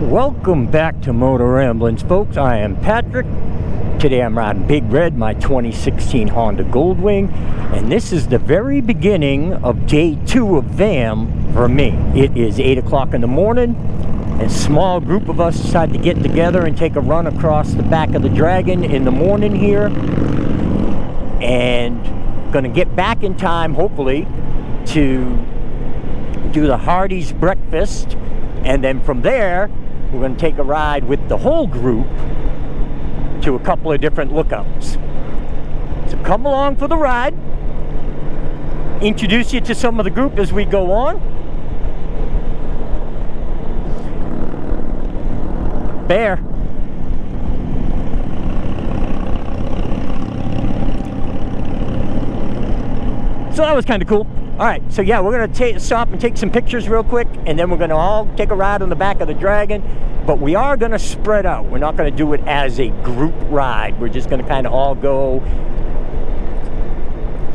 Welcome back to Motoramblings, folks. I am Patrick. Today I'm riding Big Red, my 2016 Honda Goldwing, and this is the very beginning of day 2 of Vamm for me. It is 8 o'clock in the morning, and a small group of us decided to get together and take a run across the back of the Dragon in the morning here, and gonna get back in time, hopefully, to do the Hardee's breakfast, and then from there we're going to take a ride with the whole group to a couple of different lookouts. So come along for the ride. Introduce you to some of the group as we go on. Bear. So that was kind of cool. All right, so yeah, we're gonna stop and take some pictures real quick, and then we're gonna all take a ride on the back of the Dragon, but we are gonna spread out. We're not gonna do it as a group ride. We're just gonna kind of all go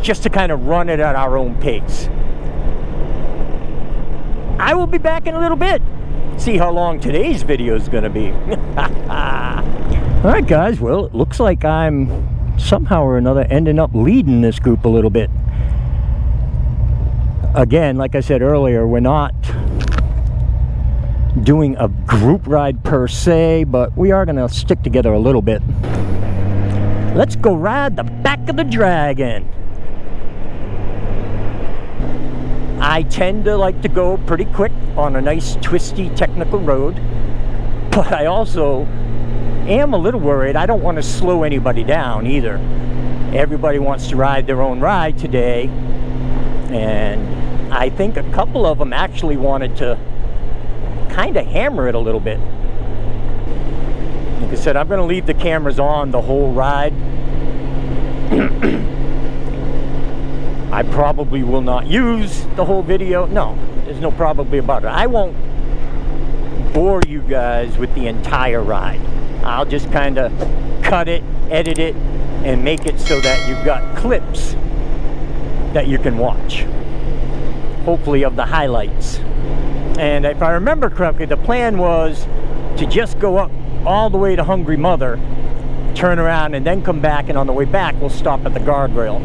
just to kind of run it at our own pace. I will be back in a little bit. See how long today's video is gonna be. All right, guys, well, it looks like I'm somehow or another ending up leading this group a little bit. Again, like I said earlier, we're not doing a group ride per se, but we are going to stick together a little bit. Let's go ride the back of the Dragon. I tend to like to go pretty quick on a nice twisty technical road, but I also am a little worried. I don't want to slow anybody down either. Everybody wants to ride their own ride today, and I think a couple of them actually wanted to kind of hammer it a little bit. Like I said, I'm going to leave the cameras on the whole ride. I probably will not use the whole video. No, there's no probably about it. I won't bore you guys with the entire ride. I'll just kind of cut it, edit it, and make it so that you've got clips that you can watch. Hopefully of the highlights. And if I remember correctly, the plan was to just go up all the way to Hungry Mother, turn around, and then come back, and on the way back we'll stop at the guardrail.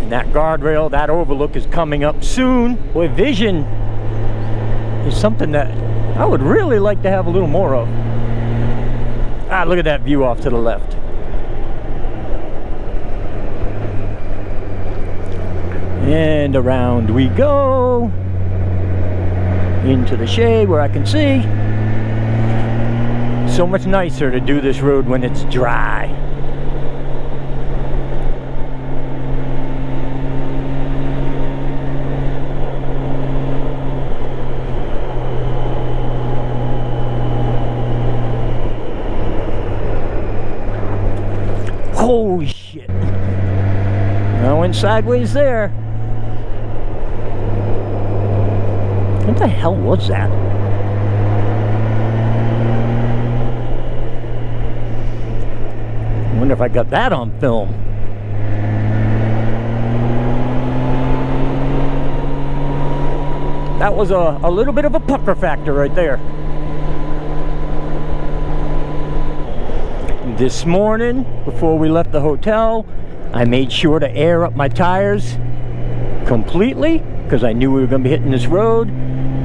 And that guardrail, that overlook is coming up soon. Boy, vision is something that I would really like to have a little more of. Ah, look at that view off to the left. And around we go into the shade where I can see. So much nicer to do this road when it's dry. Holy shit. I went sideways there. What the hell was that? I wonder if I got that on film. That was a little bit of a pucker factor right there. This morning, before we left the hotel, I made sure to air up my tires completely, because I knew we were going to be hitting this road.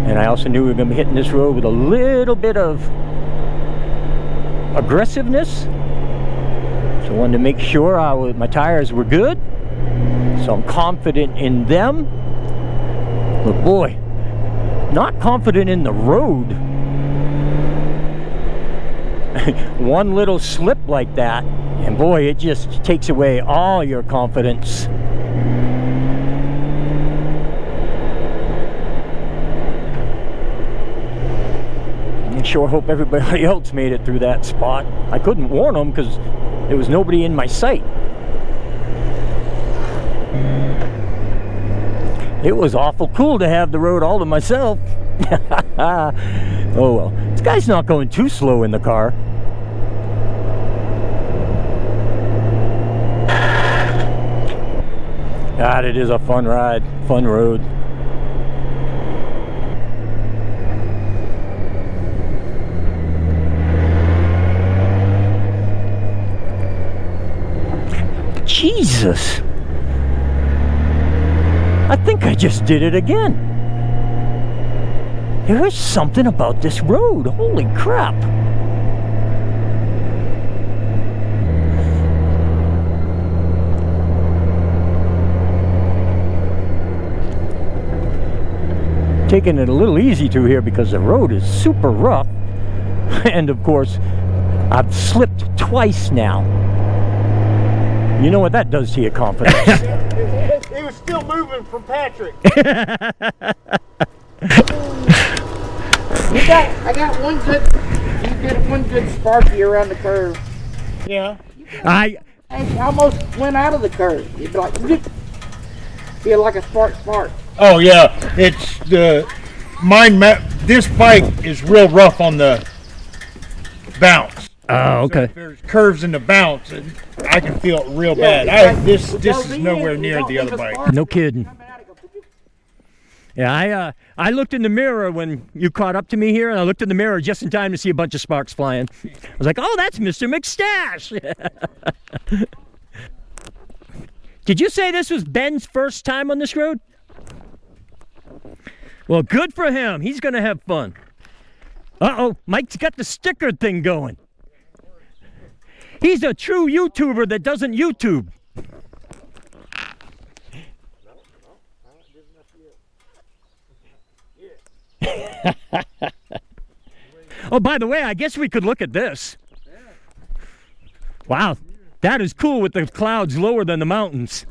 And I also knew we were going to be hitting this road with a little bit of aggressiveness. So I wanted to make sure my tires were good. So I'm confident in them. But boy, not confident in the road. One little slip like that, and boy, it just takes away all your confidence. Sure hope everybody else made it through that spot. I couldn't warn them because there was nobody in my sight. It was awful cool to have the road all to myself. Oh well. This guy's not going too slow in the car. God, it is a fun ride, fun road. just did it again. There is something about this road. Holy crap. Taking it a little easy through here because the road is super rough. And of course, I've slipped twice now. You know what that does to your confidence. He was still moving from Patrick. I got one good, you did one good sparky around the curve. Yeah. I almost went out of the curve. You'd be like, feel like a spark. Oh yeah, it's the this bike is real rough on the bounce. Oh, okay. So if there's curves in the bounce, I can feel it real bad. This is nowhere near the other bike. No kidding. Yeah, I looked in the mirror when you caught up to me here, and I looked in the mirror just in time to see a bunch of sparks flying. I was like, oh, that's Mr. McStash. Did you say this was Ben's first time on this road? Well, good for him. He's going to have fun. Uh-oh, Mike's got the sticker thing going. He's a true YouTuber that doesn't YouTube. Oh, by the way, I guess we could look at this. Wow, that is cool with the clouds lower than the mountains.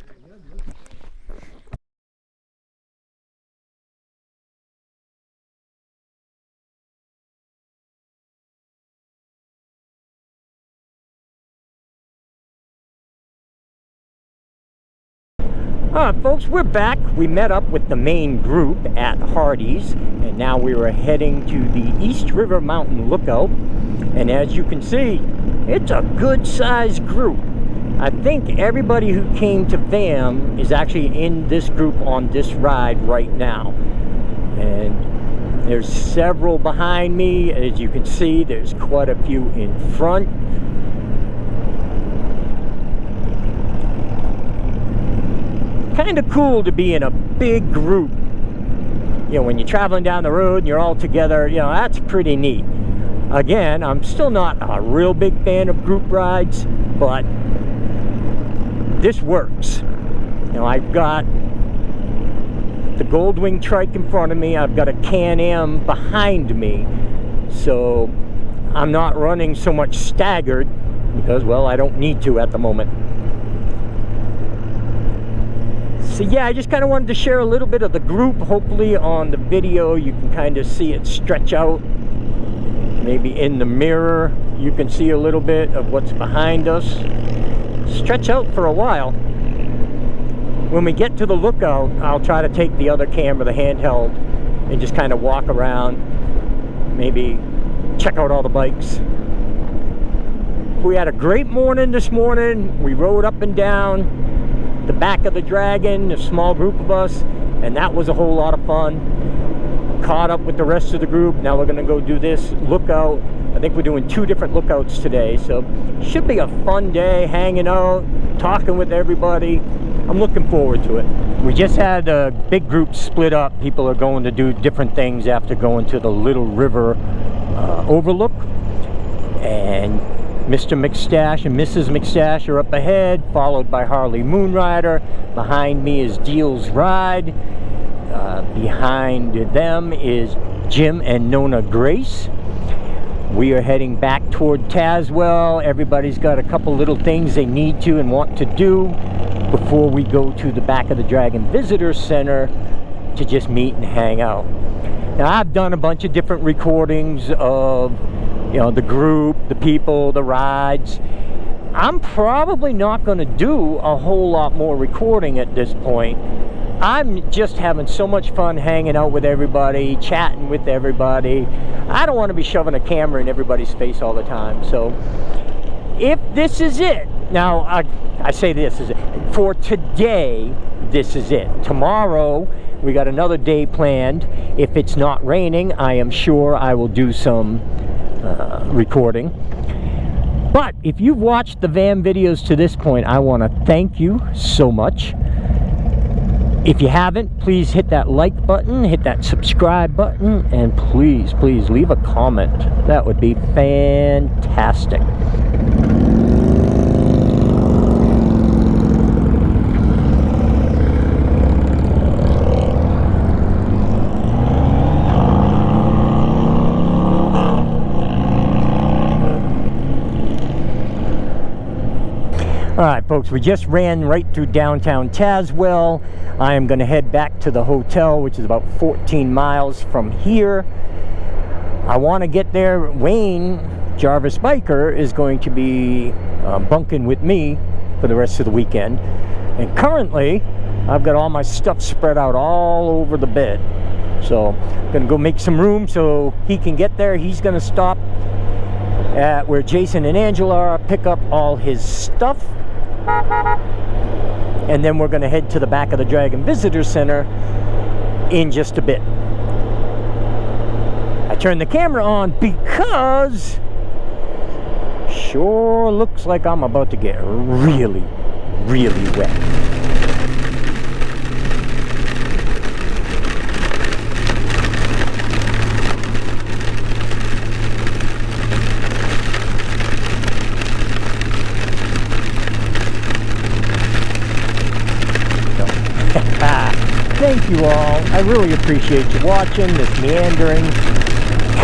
Alright folks, we're back. We met up with the main group at Hardee's, and now we were heading to the East River Mountain Lookout. And as you can see, it's a good sized group. I think everybody who came to Vamm is actually in this group on this ride right now. And there's several behind me. As you can see, there's quite a few in front. Kind of cool to be in a big group. You know, when you're traveling down the road and you're all together, you know, that's pretty neat. Again, I'm still not a real big fan of group rides, but this works. You know, I've got the Goldwing trike in front of me, I've got a Can-Am behind me, so I'm not running so much staggered because, well, I don't need to at the moment. So yeah, I just kind of wanted to share a little bit of the group. Hopefully on the video you can kind of see it stretch out. Maybe in the mirror you can see a little bit of what's behind us. Stretch out for a while. When we get to the lookout, I'll try to take the other camera, the handheld, and just kind of walk around. Maybe check out all the bikes. We had a great morning this morning. We rode up and down the back of the Dragon, a small group of us, and that was a whole lot of fun. Caught up with the rest of the group. Now we're gonna go do this lookout. I think we're doing 2 different lookouts today, so should be a fun day, hanging out, talking with everybody. I'm looking forward to it. We just had a big group split up. People are going to do different things after going to the Little River overlook, and Mr. McStash and Mrs. McStash are up ahead, followed by Harley Moonrider. Behind me is Deal's Ride. Behind them is Jim and Nona Grace. We are heading back toward Tazewell. Everybody's got a couple little things they need to and want to do before we go to the back of the Dragon Visitor Center to just meet and hang out. Now, I've done a bunch of different recordings of, you know, the group, the people, the rides. I'm probably not going to do a whole lot more recording at this point. I'm just having so much fun hanging out with everybody, chatting with everybody. I don't want to be shoving a camera in everybody's face all the time. So if this is it, now I say this is it. For today, this is it. Tomorrow, we got another day planned. If it's not raining, I am sure I will do some recording. But if you've watched the Vamm videos to this point, I want to thank you so much. If you haven't, please hit that like button, hit that subscribe button, and please, please leave a comment. That would be fantastic. Alright folks, we just ran right through downtown Tazewell. I am going to head back to the hotel, which is about 14 miles from here. I want to get there. Wayne, Jarvis Biker, is going to be bunking with me for the rest of the weekend. And currently, I've got all my stuff spread out all over the bed. So, I'm going to go make some room so he can get there. He's going to stop at where Jason and Angela are, pick up all his stuff. And then we're going to head to the back of the Dragon Visitor Center in just a bit. I turned the camera on because sure looks like I'm about to get really, really wet. Thank you all. I really appreciate you watching this meandering,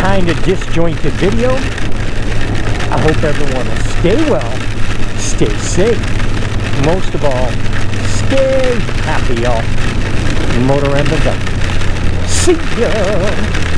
kind of disjointed video. I hope everyone will stay well, stay safe, most of all, stay happy, y'all. Motoramblings out. See ya!